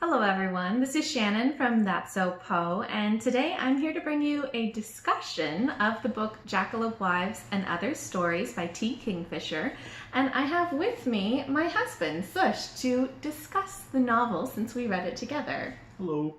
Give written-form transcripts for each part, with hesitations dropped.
Hello everyone, this is Shannon from That's So Poe, and today I'm here to bring you a discussion of the book Jackalope Wives and Other Stories by T. Kingfisher, and I have with me my husband, Sush, to discuss the novel since we read it together. Hello.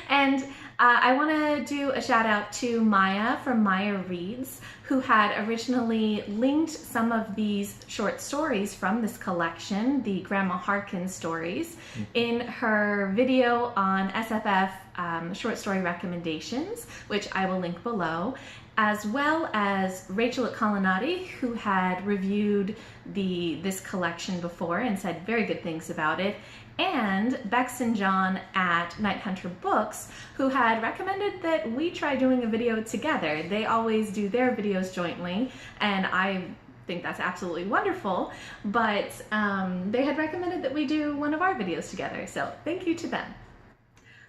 And I want to do a shout out to Maija from Maija Reads, who had originally linked some of these short stories from this collection, the Grandma Harkin stories, in her video on SFF short story recommendations, which I will link below, as well as Rachel at Kalanadi, who had reviewed this collection before and said very good things about it, and Bex and Jon at KnightHunter Books, who had recommended that we try doing a video together. They always do their videos jointly, and I think that's absolutely wonderful, but they had recommended that we do one of our videos together, so thank you to them.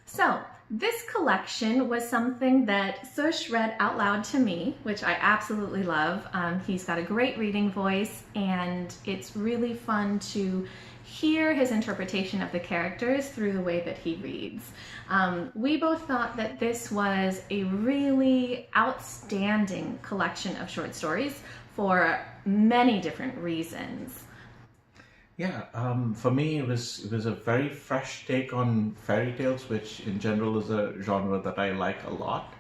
So, this collection was something that Sush read out loud to me, which I absolutely love. He's got a great reading voice, and it's really fun to hear his interpretation of the characters through the way that he reads. We both thought that this was a really outstanding collection of short stories for many different reasons. Yeah, for me it was a very fresh take on fairy tales, which in general is a genre that I like a lot,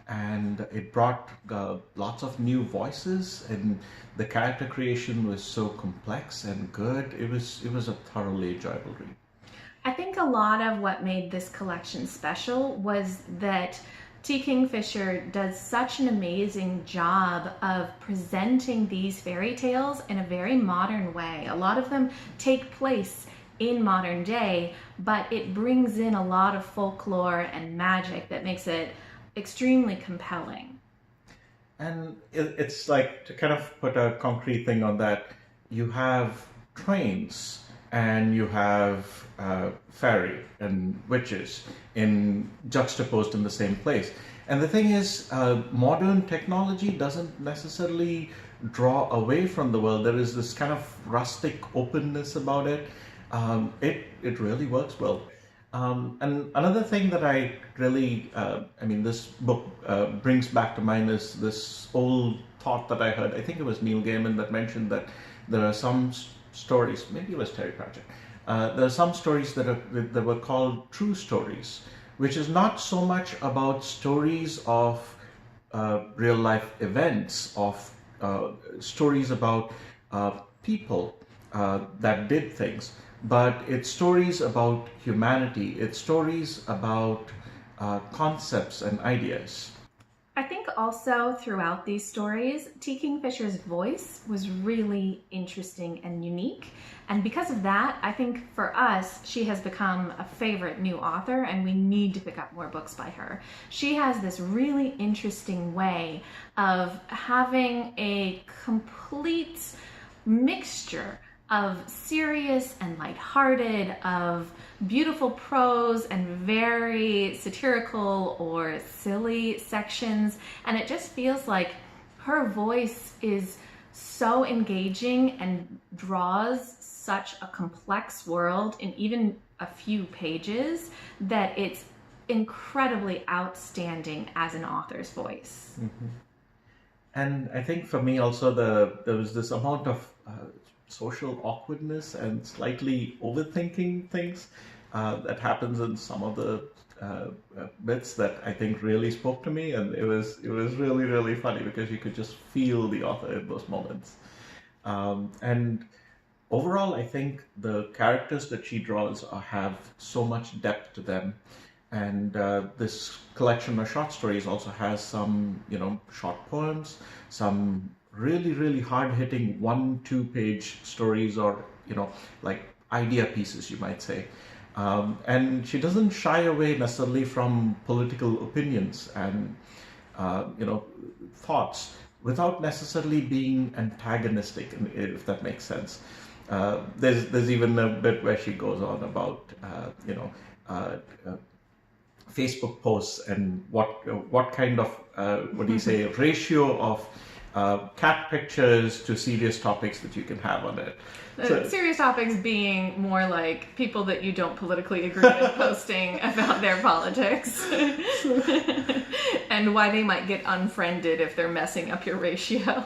and it brought lots of new voices, and the character creation was so complex and good. It was a thoroughly enjoyable read. I think a lot of what made this collection special was that T. Kingfisher does such an amazing job of presenting these fairy tales in a very modern way. A lot of them take place in modern day, but it brings in a lot of folklore and magic that makes it extremely compelling. And it's like, to kind of put a concrete thing on that, you have trains and you have fairy and witches juxtaposed in the same place. And the thing is, modern technology doesn't necessarily draw away from the world. There is this kind of rustic openness about it. It really works well. And another thing that I really, this book brings back to mind is this old thought that I heard. I think it was Neil Gaiman that mentioned that there are some stories, maybe it was Terry Pratchett, there are some stories that were called true stories, which is not so much about stories of real life events, of stories about people that did things, but it's stories about humanity, it's stories about concepts and ideas. I think also throughout these stories, T. Kingfisher's voice was really interesting and unique. And because of that, I think for us, she has become a favorite new author, and we need to pick up more books by her. She has this really interesting way of having a complete mixture of serious and lighthearted, of beautiful prose and very satirical or silly sections, and it just feels like her voice is so engaging and draws such a complex world in even a few pages that it's incredibly outstanding as an author's voice. Mm-hmm. And I think for me also there was this amount of social awkwardness and slightly overthinking things that happens in some of the bits that I think really spoke to me, and it was really, really funny because you could just feel the author in those moments. And overall, I think the characters that she draws have so much depth to them, and this collection of short stories also has some, short poems, some really, really hard-hitting 1-2 page stories, or like idea pieces, you might say. And she doesn't shy away necessarily from political opinions and thoughts without necessarily being antagonistic, if that makes sense. There's even a bit where she goes on about Facebook posts and what kind of ratio of cat pictures to serious topics that you can have on it. Serious topics being more like people that you don't politically agree with posting about their politics and why they might get unfriended if they're messing up your ratio.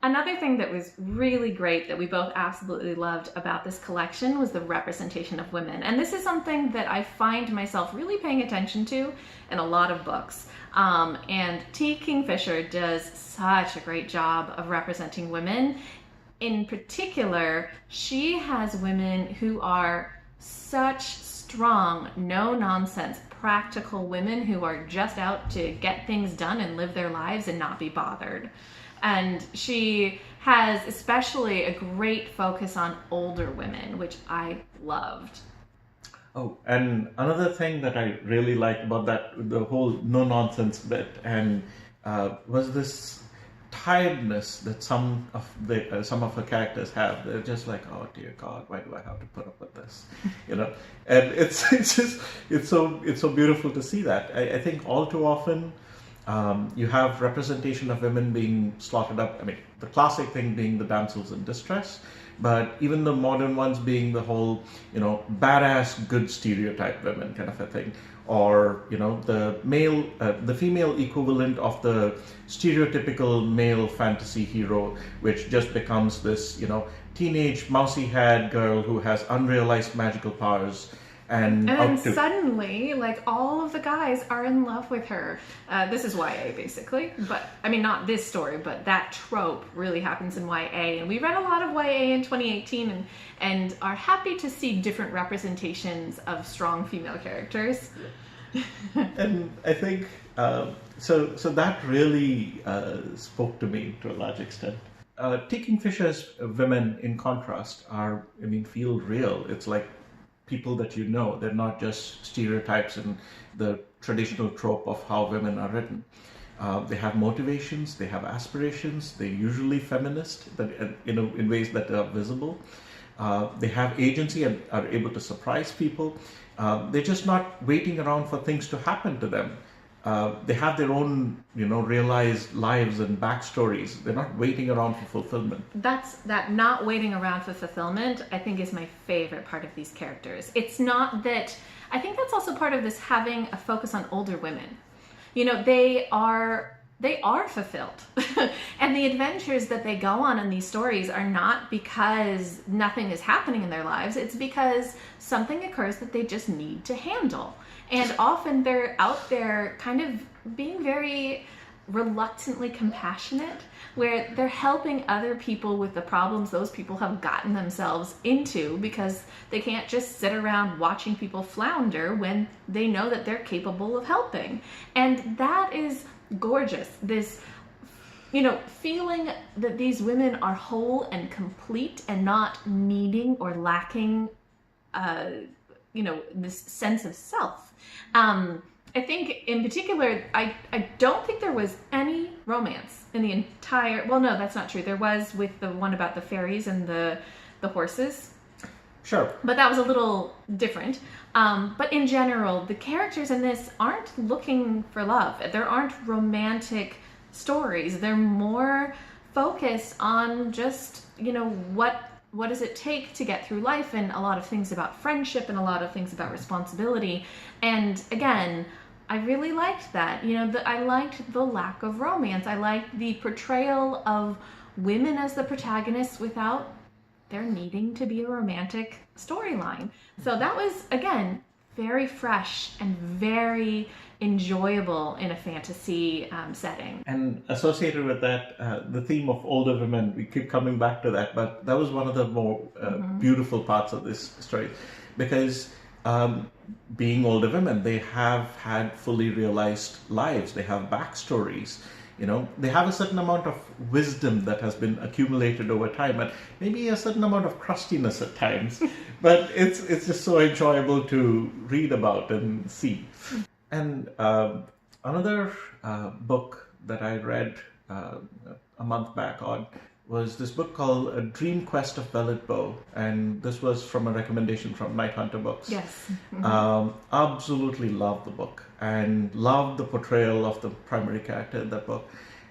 Another thing that was really great that we both absolutely loved about this collection was the representation of women. And this is something that I find myself really paying attention to in a lot of books. And T. Kingfisher does such a great job of representing women. In particular, she has women who are such strong, no-nonsense, practical women who are just out to get things done and live their lives and not be bothered. And she has especially a great focus on older women, which I loved. Oh, and another thing that I really liked about that, the whole no-nonsense bit, and was this tiredness that some of her characters have. They're just like, oh dear God, why do I have to put up with this? You know, and it's so beautiful to see that. I think all too often you have representation of women being slaughtered up. I mean, the classic thing being the damsels in distress, but even the modern ones being the whole, badass, good stereotype women kind of a thing. Or, the female equivalent of the stereotypical male fantasy hero, which just becomes this, teenage mousy-haired girl who has unrealized magical powers. And then suddenly, all of the guys are in love with her. This is YA, basically. But, I mean, not this story, but that trope really happens in YA. And we read a lot of YA in 2018 and are happy to see different representations of strong female characters. And I think, so that really spoke to me to a large extent. T. Kingfisher's women, in contrast, feel real. It's like people that you know. They're not just stereotypes and the traditional trope of how women are written. They have motivations, they have aspirations, they're usually feminist, but in ways that are visible. They have agency and are able to surprise people. They're just not waiting around for things to happen to them. They have their own, realized lives and backstories. They're not waiting around for fulfillment. That not waiting around for fulfillment, I think, is my favorite part of these characters. It's not that, I think that's also part of this having a focus on older women. They are fulfilled. And the adventures that they go on in these stories are not because nothing is happening in their lives. It's because something occurs that they just need to handle. And often they're out there kind of being very reluctantly compassionate, where they're helping other people with the problems those people have gotten themselves into because they can't just sit around watching people flounder when they know that they're capable of helping. And that is gorgeous. This, feeling that these women are whole and complete and not needing or lacking, this sense of self. I think in particular, I don't think there was any romance in the entire, well, no, that's not true. There was with the one about the fairies and the horses. Sure. But that was a little different. But in general, the characters in this aren't looking for love. There aren't romantic stories. They're more focused on just, what does it take to get through life, and a lot of things about friendship and a lot of things about responsibility. And again, I really liked that. I liked the lack of romance. I liked the portrayal of women as the protagonists without there needing to be a romantic storyline. So that was, again, very fresh and very enjoyable in a fantasy setting. And associated with that, the theme of older women, we keep coming back to that, but that was one of the more beautiful parts of this story, because being older women, they have had fully realized lives, they have backstories, they have a certain amount of wisdom that has been accumulated over time, and maybe a certain amount of crustiness at times, but it's just so enjoyable to read about and see. And another book that I read a month back on was this book called A Dream Quest of Velvet Bow, and this was from a recommendation from KnightHunter Books. Yes. Absolutely loved the book and loved the portrayal of the primary character in that book,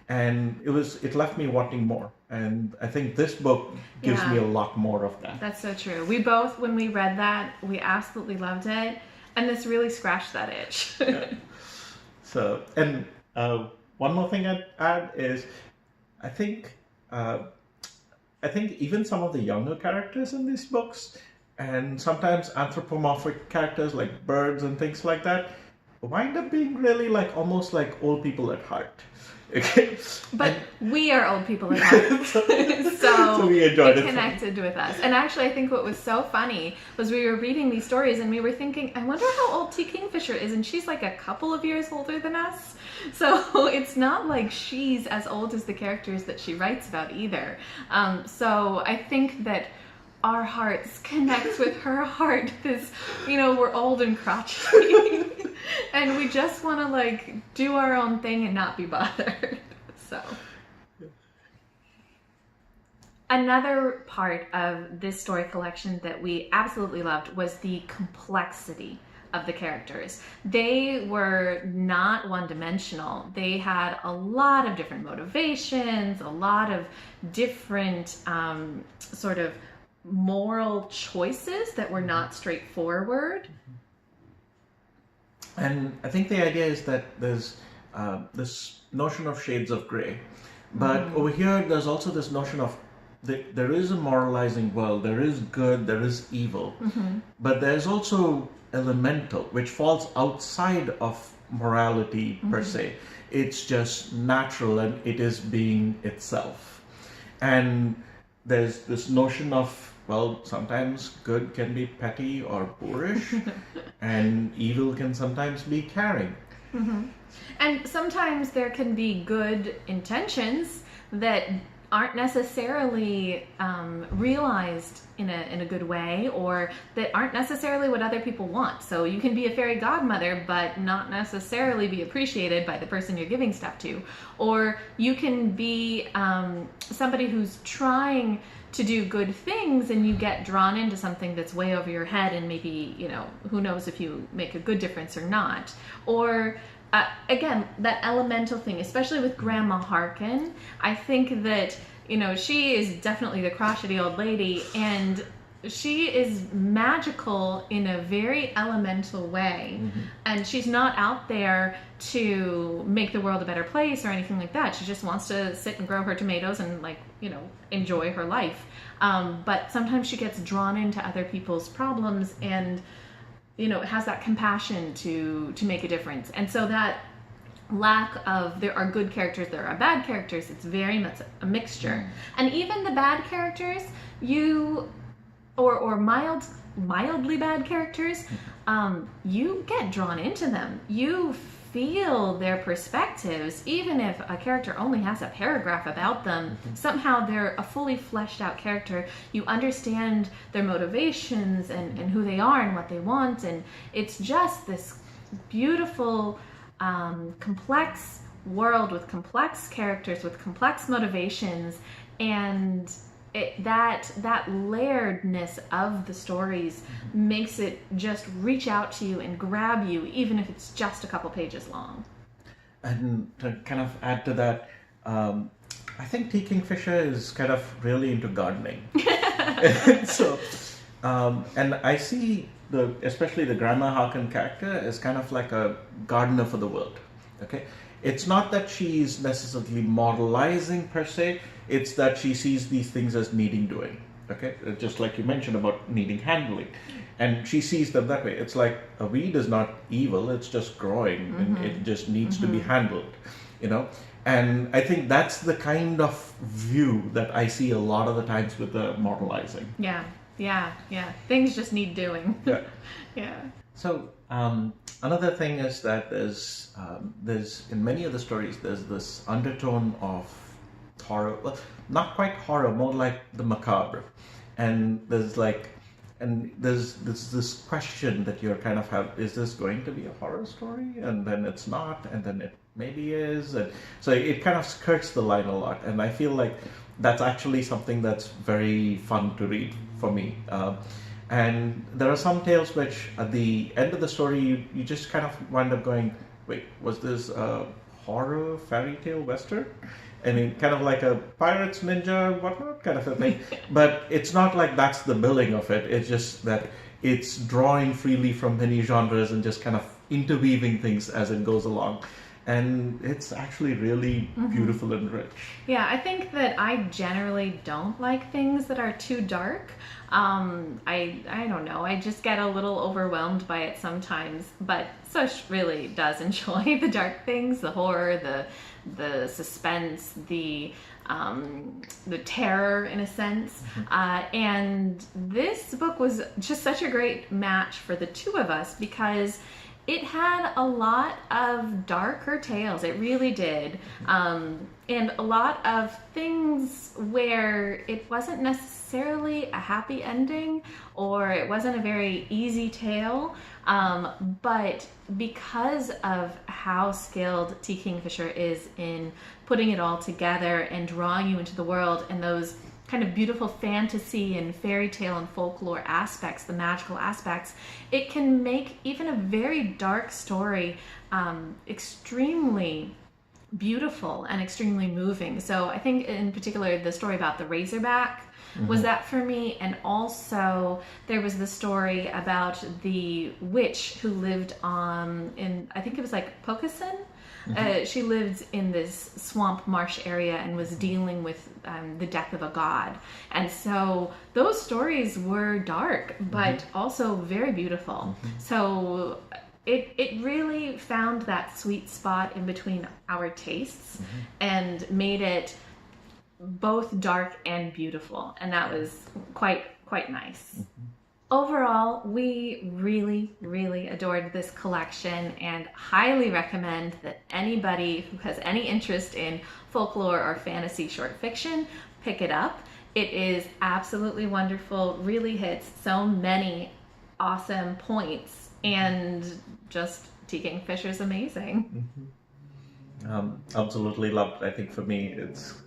and it left me wanting more. And I think this book gives me a lot more of that. That's so true. We both, when we read that, we absolutely loved it, and this really scratched that itch. Yeah. So, and one more thing I'd add is, I think even some of the younger characters in these books, and sometimes anthropomorphic characters like birds and things like that, wind up being really like almost like old people at heart. Okay. But we are old people at heart, so we enjoyed it. Connected with us. And actually, I think what was so funny was we were reading these stories and we were thinking, I wonder how old T. Kingfisher is, and she's like a couple of years older than us. So it's not like she's as old as the characters that she writes about either. So I think that our hearts connect with her heart. This, we're old and crotchety. And we just want to like do our own thing and not be bothered. So another part of this story collection that we absolutely loved was the complexity of the characters. They were not one-dimensional. They had a lot of different motivations, a lot of different sort of moral choices that were not straightforward. And I think the idea is that there's this notion of shades of gray. But over here, there's also this notion of there is a moralizing world, there is good, there is evil. But there's also elemental, which falls outside of morality per se. It's just natural and it is being itself. And there's this notion of, well, sometimes good can be petty or boorish, and evil can sometimes be caring. And sometimes there can be good intentions that aren't necessarily realized in a good way, or that aren't necessarily what other people want. So you can be a fairy godmother, but not necessarily be appreciated by the person you're giving stuff to. Or you can be somebody who's trying to do good things and you get drawn into something that's way over your head, and maybe, who knows if you make a good difference or not. Or again, that elemental thing, especially with Grandma Harkin, I think that, she is definitely the crotchety old lady, and she is magical in a very elemental way. And she's not out there to make the world a better place or anything like that. She just wants to sit and grow her tomatoes and enjoy her life. But sometimes she gets drawn into other people's problems and has that compassion to make a difference. And so that lack of, there are good characters, there are bad characters, it's very much a mixture. And even the bad characters, or mildly bad characters, you get drawn into them. You feel their perspectives, even if a character only has a paragraph about them. Somehow they're a fully fleshed out character. You understand their motivations and who they are and what they want, and it's just this beautiful, complex world with complex characters, with complex motivations, and that layeredness of the stories makes it just reach out to you and grab you, even if it's just a couple pages long. And to kind of add to that, I think T. Kingfisher is kind of really into gardening. So, and I see especially the Grandma Harkin character as kind of like a gardener for the world. Okay, it's not that she's necessarily moralizing per se. It's that she sees these things as needing doing. Okay, just like you mentioned about needing handling, and she sees them that way. It's like a weed is not evil; it's just growing, and it just needs to be handled. And I think that's the kind of view that I see a lot of the times with the moralizing. Yeah. Things just need doing. Yeah. So another thing is that there's in many of the stories there's this undertone of horror, well, not quite horror, more like the macabre, and there's this question that you're kind of have, is this going to be a horror story? And then it's not, and then it maybe is, and so it kind of skirts the line a lot. And I feel like that's actually something that's very fun to read for me. And there are some tales which, at the end of the story, you just kind of wind up going, wait, was this a horror fairy tale western? I mean, kind of like a pirates, ninja, whatnot kind of a thing. But it's not like that's the billing of it. It's just that it's drawing freely from many genres and just kind of interweaving things as it goes along. And it's actually really beautiful and rich. Yeah, I think that I generally don't like things that are too dark. I don't know, I just get a little overwhelmed by it sometimes, but Sush really does enjoy the dark things, the horror, the suspense, the terror in a sense. And this book was just such a great match for the two of us because it had a lot of darker tales. It really did. And a lot of things where it wasn't necessarily a happy ending or it wasn't a very easy tale. But because of how skilled T. Kingfisher is in putting it all together and drawing you into the world and those kind of beautiful fantasy and fairy tale and folklore aspects, the magical aspects, it can make even a very dark story extremely beautiful and extremely moving. So I think in particular the story about the Razorback was that for me, and also there was the story about the witch who lived in, I think it was like Pocosin. She lived in this swamp marsh area and was dealing with the death of a god. And so those stories were dark, but also very beautiful. So it really found that sweet spot in between our tastes and made it both dark and beautiful. And that was quite nice. Overall, we really, really adored this collection and highly recommend that anybody who has any interest in folklore or fantasy short fiction pick it up. It is absolutely wonderful, really hits so many awesome points, and just T. Kingfisher's amazing. Absolutely loved. I think for me, it's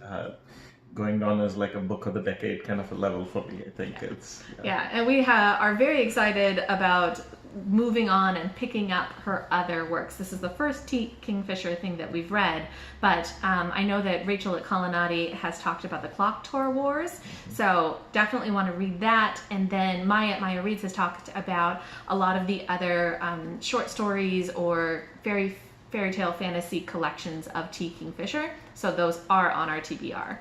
going on as like a book of the decade kind of a level for me. I think it's and we are very excited about moving on and picking up her other works. This is the first T. Kingfisher thing that we've read, but I know that Rachel at Kalanadi has talked about the Clock Tower Wars, so definitely want to read that. And then Maija at Maija Reads has talked about a lot of the other short stories or fairy tale fantasy collections of T. Kingfisher, so those are on our TBR.